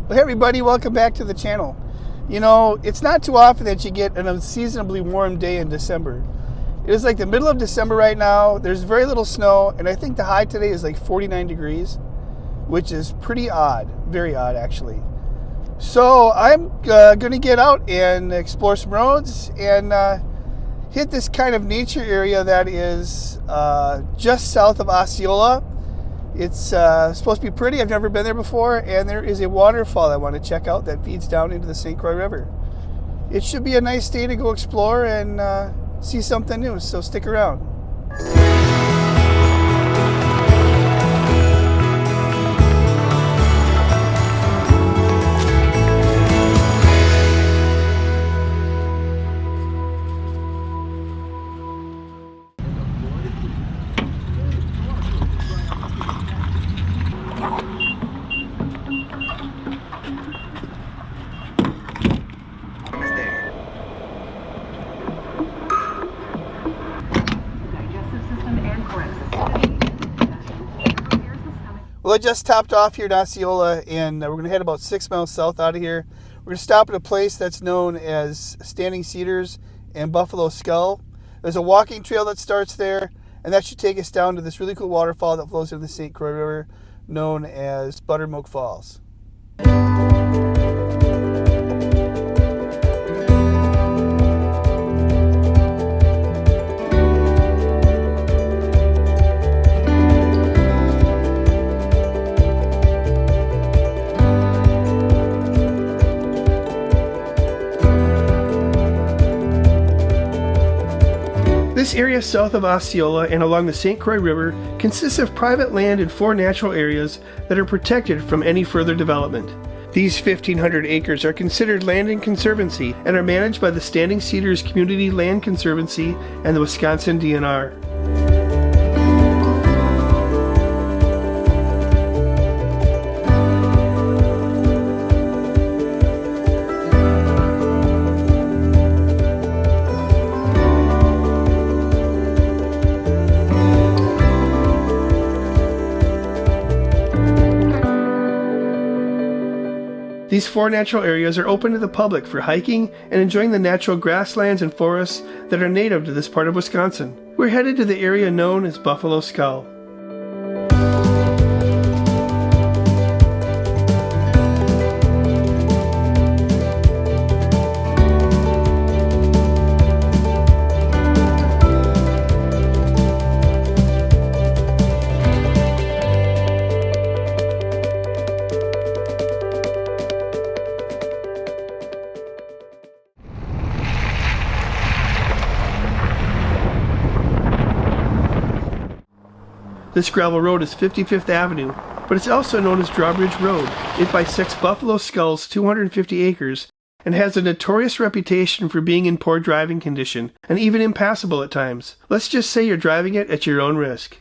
Well, hey everybody, welcome back to the channel. You know, it's not too often that you get an unseasonably warm day in December. It is like the middle of December right now. There's very little snow, and I think the high today is like 49 degrees, which is pretty odd, very odd actually. So I'm going to get out and explore some roads and hit this kind of nature area that is just south of Osceola. It's supposed to be pretty. I've never been there before, and there is a waterfall I want to check out that feeds down into the St. Croix River. It should be a nice day to go explore and see something new, so stick around. Well, I just topped off here in Osceola, and we're going to head about 6 miles south out of here. We're going to stop at a place that's known as Standing Cedars and Buffalo Skull. There's a walking trail that starts there, and that should take us down to this really cool waterfall that flows into the St. Croix River, known as Buttermilk Falls. This area south of Osceola and along the St. Croix River consists of private land in 4 natural areas that are protected from any further development. These 1,500 acres are considered land in conservancy and are managed by the Standing Cedars Community Land Conservancy and the Wisconsin DNR. These 4 natural areas are open to the public for hiking and enjoying the natural grasslands and forests that are native to this part of Wisconsin. We're headed to the area known as Buffalo Skull. This gravel road is 55th Avenue, but it's also known as Drawbridge Road. It bisects Buffalo Skull's 250 acres and has a notorious reputation for being in poor driving condition and even impassable at times. Let's just say you're driving it at your own risk.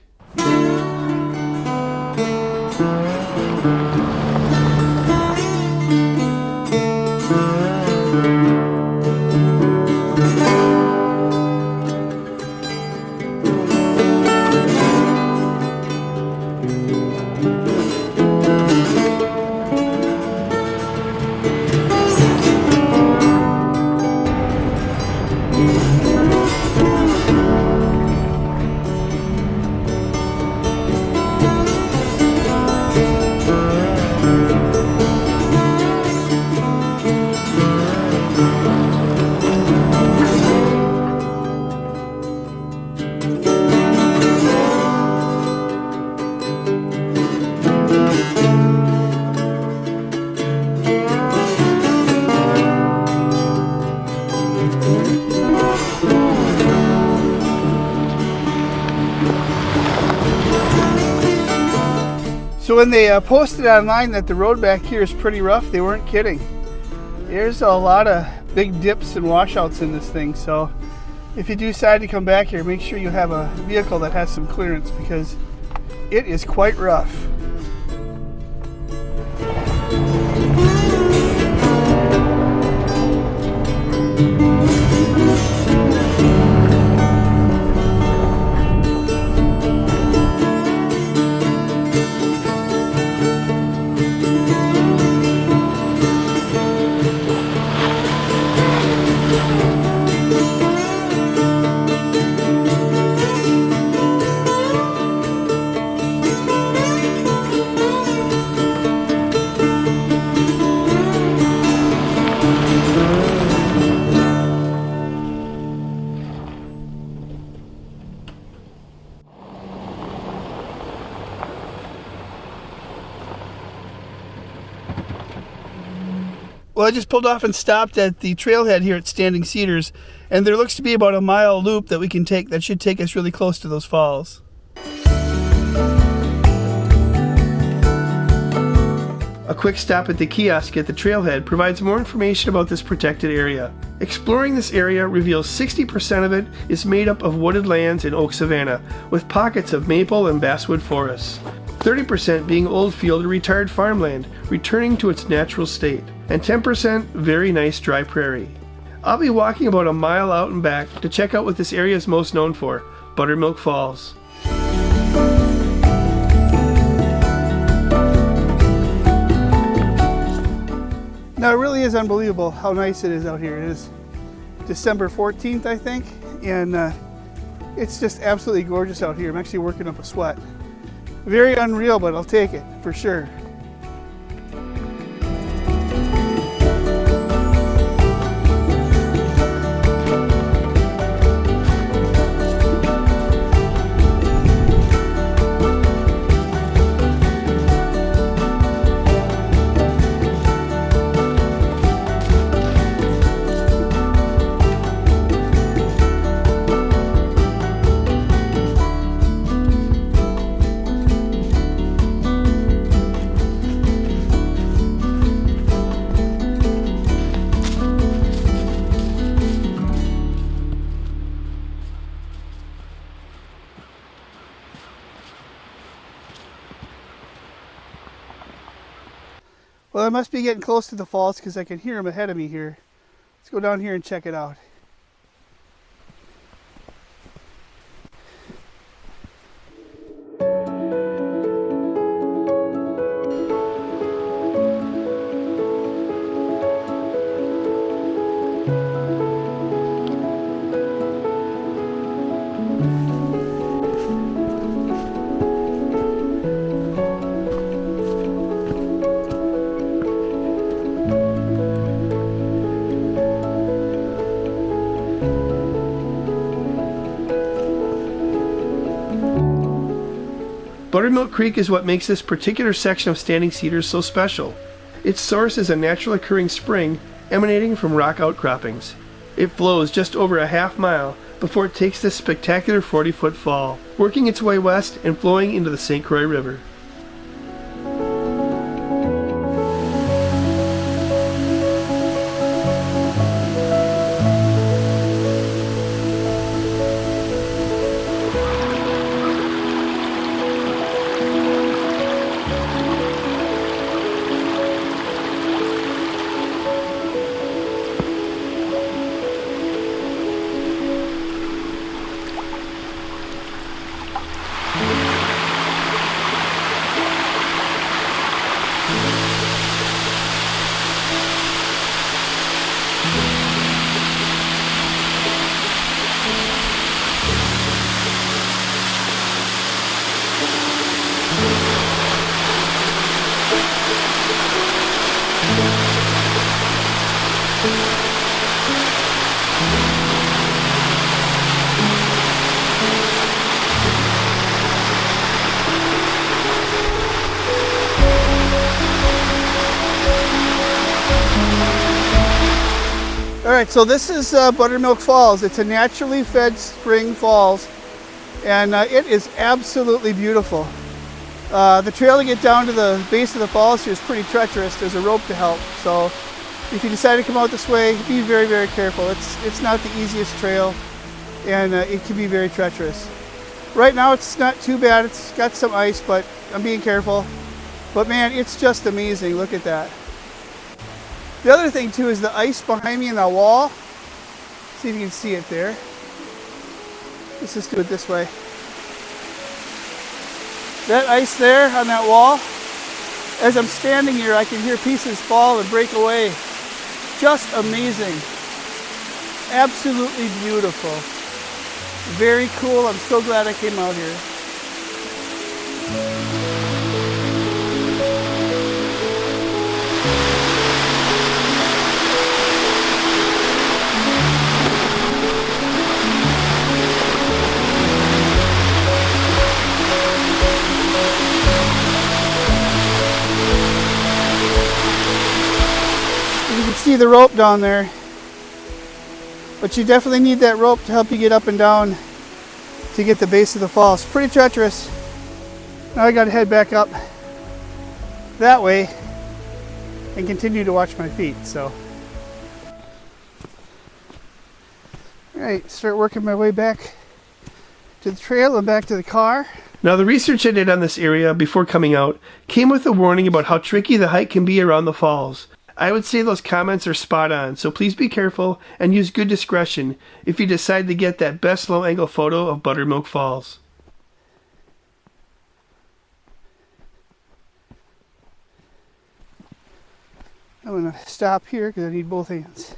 So when they posted online that the road back here is pretty rough, they weren't kidding. There's a lot of big dips and washouts in this thing, so if you do decide to come back here, make sure you have a vehicle that has some clearance because it is quite rough. Well, I just pulled off and stopped at the trailhead here at Standing Cedars, and there looks to be about a mile loop that we can take that should take us really close to those falls. A quick stop at the kiosk at the trailhead provides more information about this protected area. Exploring this area reveals 60% of it is made up of wooded lands in oak savanna, with pockets of maple and basswood forests. 30% being old field or retired farmland, returning to its natural state, and 10% very nice dry prairie. I'll be walking about a mile out and back to check out what this area is most known for, Buttermilk Falls. Now, it really is unbelievable how nice it is out here. It is December 14th, I think, and it's just absolutely gorgeous out here. I'm actually working up a sweat. Very unreal, but I'll take it for sure. Well, I must be getting close to the falls because I can hear them ahead of me here. Let's go down here and check it out. Buttermilk Creek is what makes this particular section of Standing Cedars so special. Its source is a natural occurring spring emanating from rock outcroppings. It flows just over a half mile before it takes this spectacular 40-foot fall, working its way west and flowing into the St. Croix River. Alright, so this is Buttermilk Falls. It's a naturally fed spring falls, and it is absolutely beautiful. The trail to get down to the base of the falls here is pretty treacherous. There's a rope to help, so if you decide to come out this way, be very, very careful. It's not the easiest trail, and it can be very treacherous. Right now it's not too bad. It's got some ice, but I'm being careful. But man, it's just amazing. Look at that. The other thing too is the ice behind me in that wall. See if you can see it there. Let's just do it this way. That ice there on that wall, as I'm standing here, I can hear pieces fall and break away. Just amazing. Absolutely beautiful. Very cool. I'm so glad I came out here. see the rope down there, but you definitely need that rope to help you get up and down to get the base of the falls. Pretty treacherous. Now I got to head back up that way and continue to watch my feet. So, all right, start working my way back to the trail and back to the car. Now, the research I did on this area before coming out came with a warning about how tricky the hike can be around the falls. I would say those comments are spot on, so please be careful and use good discretion if you decide to get that best low-angle photo of Buttermilk Falls. I'm going to stop here because I need both hands.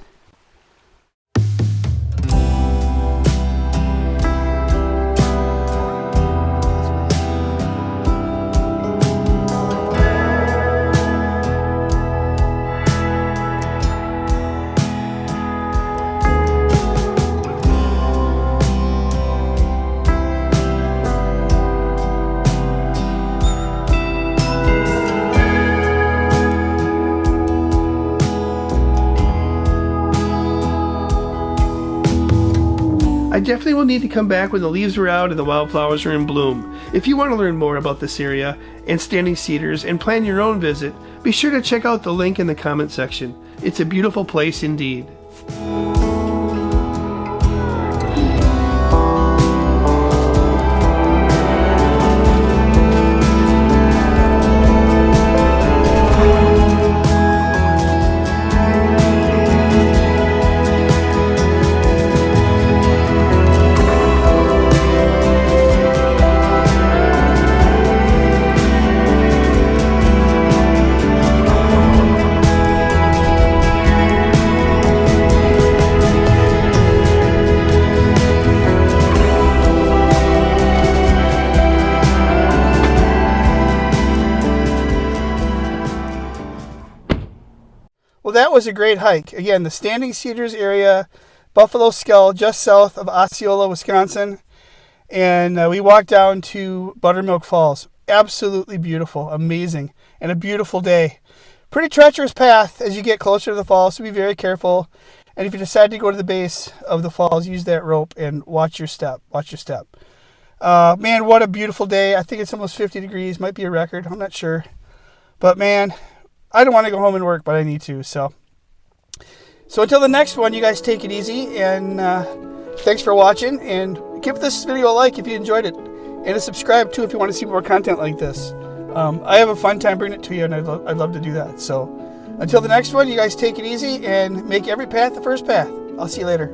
I definitely will need to come back when the leaves are out and the wildflowers are in bloom. If you want to learn more about this area and Standing Cedars and plan your own visit, be sure to check out the link in the comment section. It's a beautiful place indeed. Well, that was a great hike. Again, the Standing Cedars area, Buffalo Skull, just south of Osceola, Wisconsin. And we walked down to Buttermilk Falls. Absolutely beautiful, amazing, and a beautiful day. Pretty treacherous path as you get closer to the falls, so be very careful. And if you decide to go to the base of the falls, use that rope and watch your step. Watch your step. Man, what a beautiful day. I think it's almost 50 degrees. Might be a record. I'm not sure. But man, I don't want to go home and work, but I need to. So until the next one, you guys take it easy. And thanks for watching. And give this video a like if you enjoyed it. And a subscribe, too, if you want to see more content like this. I have a fun time bringing it to you, and I'd love to do that. So until the next one, you guys take it easy and make every path the first path. I'll see you later.